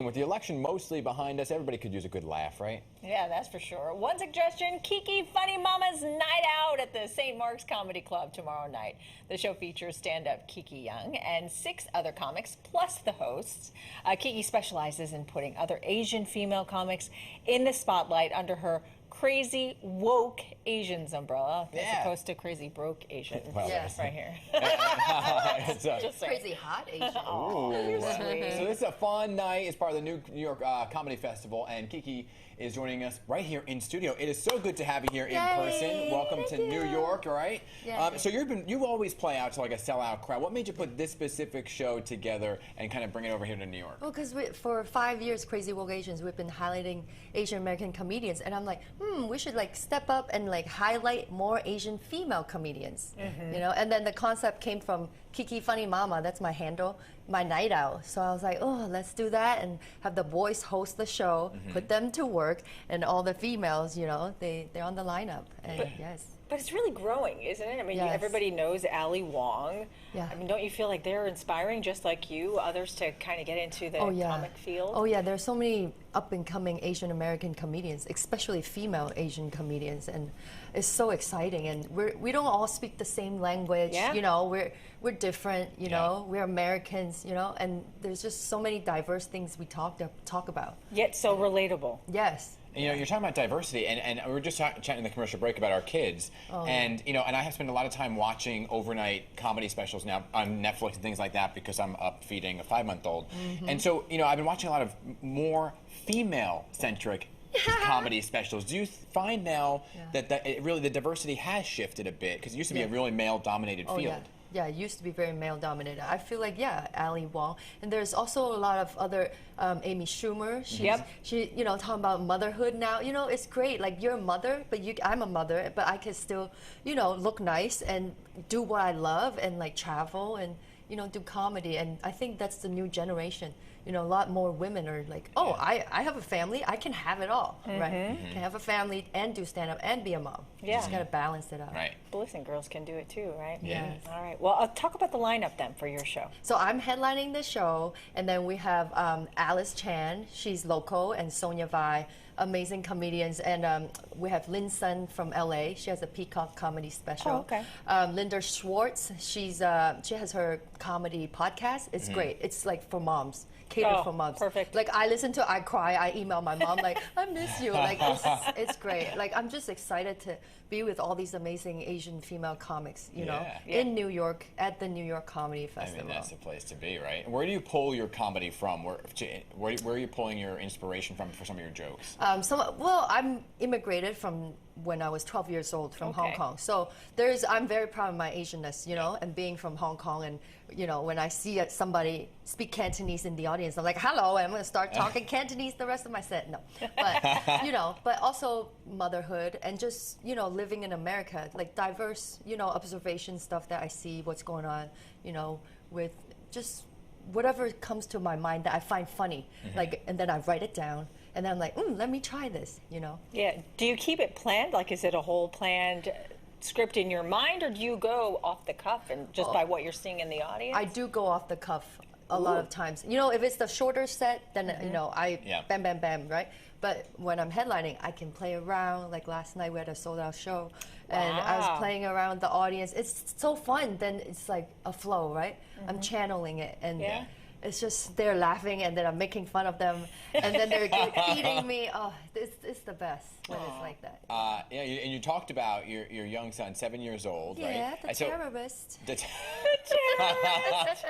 With the election mostly behind us, everybody could use a good laugh, right? Yeah, that's for sure. One suggestion, Kiki Funny Mama's Night Out at the St. Mark's Comedy Club tomorrow night. The show features stand-up Kiki Yeung and 6 other comics, plus the hosts. Kiki specializes in putting other Asian female comics in the spotlight under her Crazy Woke Asians umbrella, as opposed to Crazy Broke Asian. Well, yes, right here. It's just crazy hot Asian. Oh, you're sweet. So this is a fun night. It's part of the New York Comedy Festival, and Kiki is joining us right here in studio. It is so good to have you here in person. Welcome to New York, all right? So you always play out to like a sellout crowd. What made you put this specific show together and kind of bring it over here to New York? Well, because for 5 years, Crazy Woke Asians, we've been highlighting Asian American comedians, and I'm like, we should like step up and like highlight more Asian female comedians, you know. And then the concept came from Kiki Funny Mama. That's my handle, my night out. So I was like, oh, let's do that and have the boys host the show, put them to work, and all the females, you know, they're on the lineup. And But it's really growing, isn't it? I mean, everybody knows Ali Wong. I mean, don't you feel like they're inspiring, just like you, others to kind of get into the comic field? Oh, yeah. There's so many up-and-coming Asian American comedians, especially female Asian comedians, and it's so exciting. And we don't all speak the same language. You know, we're different. You know, we're Americans. You know, and there's just so many diverse things we talk about. Yet so relatable. Yes. You know, you're talking about diversity, and we were just chatting in the commercial break about our kids, and you know, and I have spent a lot of time watching overnight comedy specials now on Netflix and things like that because I'm up feeding a 5-month-old, and so you know, I've been watching a lot of more female-centric comedy specials. Do you find now that really the diversity has shifted a bit because it used to be a really male-dominated field? Yeah, it used to be very male-dominated. I feel like, Ali Wong. And there's also a lot of other, Amy Schumer. She, you know, talking about motherhood now. You know, it's great. Like, you're a mother, but I'm a mother, but I can still, you know, look nice and do what I love and, like, travel and, you know, do comedy. And I think that's the new generation. You know, a lot more women are like, oh, I have a family, I can have it all, right? Can have a family and do stand-up and be a mom. You just got to balance it out. Right. But listen, girls can do it too, right? Yes. All right. Well, I'll talk about the lineup then for your show. So I'm headlining the show, and then we have Alice Chan, she's local, and Sonia Vai, amazing comedians, and we have Lin Sun from LA. She has a Peacock comedy special. Oh, okay. Linda Schwartz, she has her comedy podcast. It's great. It's like for moms. Catered for moms. Perfect. Like I listen to, I cry, I email my mom like, I miss you. Like it's great. Like I'm just excited to be with all these amazing Asian female comics, you know, in New York at the New York Comedy Festival. I mean, that's the place to be, right? Where do you pull your comedy from? Where are you pulling your inspiration from for some of your jokes? Well, I'm immigrated from when I was 12 years old from Hong Kong. So I'm very proud of my Asianness, you know, and being from Hong Kong. And, you know, when I see somebody speak Cantonese in the audience, I'm like, hello, I'm going to start talking Cantonese the rest of my set. No. But, you know, but also motherhood and just, you know, living in America, like diverse, you know, observation stuff that I see, what's going on, you know, with just whatever comes to my mind that I find funny, like, and then I write it down. And then I'm like, let me try this, you know? Yeah. Do you keep it planned? Like, is it a whole planned script in your mind, or do you go off the cuff and just by what you're seeing in the audience? I do go off the cuff a lot of times. You know, if it's the shorter set, then, you know, I bam, bam, bam, right? But when I'm headlining, I can play around. Like last night, we had a sold-out show, and I was playing around the audience. It's so fun. Then it's like a flow, right? I'm channeling it, and it's just they're laughing, and then I'm making fun of them, and then they're feeding me. Oh, it's the best when it's like that. Yeah, and you talked about your young son, 7 years old, right? Yeah, the terrorist. The terrorist.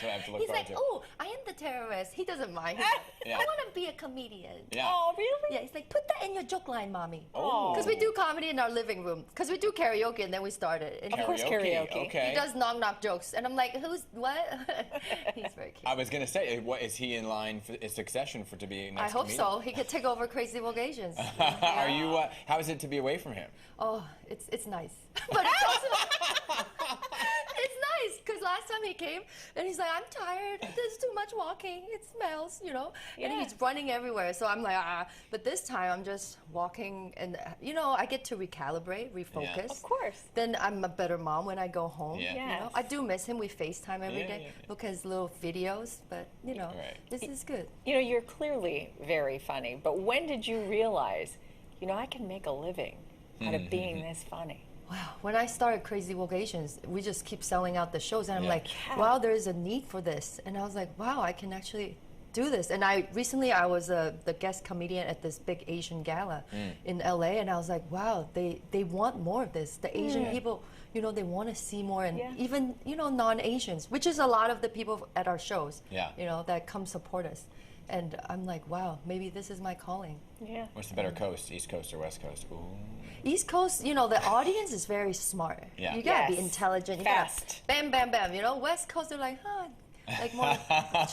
So I have to look He's like, to. oh, I am the terrorist. He doesn't mind. He's like, I want to be a comedian. Yeah. Oh, really? Yeah, he's like, put that in your joke line, mommy. Oh. Because we do comedy in our living room. Because we do karaoke, and then we started. And Of course, karaoke. Okay. he does knock-knock jokes. And I'm like, what? He's very cute. I was going to say, what is he in line for succession to be next I hope comedian? so. He could take over Crazy Woke Asians. Are you? How is it to be away from him? Oh, it's nice. But it's also... It's nice, because last time time he came, and he's like, I'm tired. There's too much walking. It smells, you know. And Yeah. he's running everywhere. So I'm like, ah. But this time I'm just walking, and you know, I get to recalibrate, refocus. Yeah. Of course. Then I'm a better mom when I go home. Yeah. You know, Yes. I do miss him. We FaceTime every day, Yeah. look at his little videos. But you know, Right. this is good. You know, you're clearly very funny, but when did you realize, you know, I can make a living out of being this funny? Wow, when I started Crazy Vocations, we just keep selling out the shows, and I'm Yeah. like, wow, there is a need for this. And I was like, wow, I can actually do this. And I was the guest comedian at this big Asian gala in LA, and I was like, wow, they want more of this. The Asian people, you know, they want to see more, and even, you know, non-Asians, which is a lot of the people at our shows, you know, that come support us. And I'm like, wow, maybe this is my calling. Yeah. What's the better coast, East Coast or West Coast? Ooh. East Coast, you know, the audience is very smart. Yeah. You gotta be Yes. intelligent. You Fast. gotta bam, bam, bam. You know, West Coast, they're like, huh, like more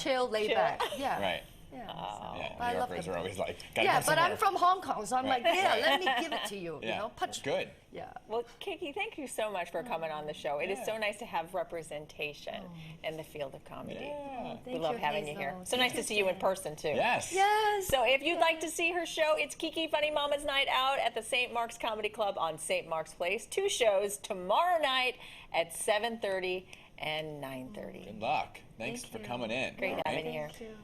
chill, laid back. Yeah. Right. Yeah. Yeah, I New love Yorkers them. are always like, gotta Yeah, go but I'm somewhere. from Hong Kong, so I'm like, yeah, let me give it to you. Yeah. You know, punch. Good. Yeah. Well, Kiki, thank you so much for coming on the show. It is so nice to have representation in the field of comedy. Yeah. We Thank love you, having you Hazel. here. So nice to see you in person, too. Yes. Yes. So if you'd like to see her show, it's Kiki Funny Mama's Night Out at the St. Mark's Comedy Club on St. Mark's Place. 2 shows tomorrow night at 7:30 and 9:30. Good luck. Thanks for coming in. Great All right. having you here. Thank you.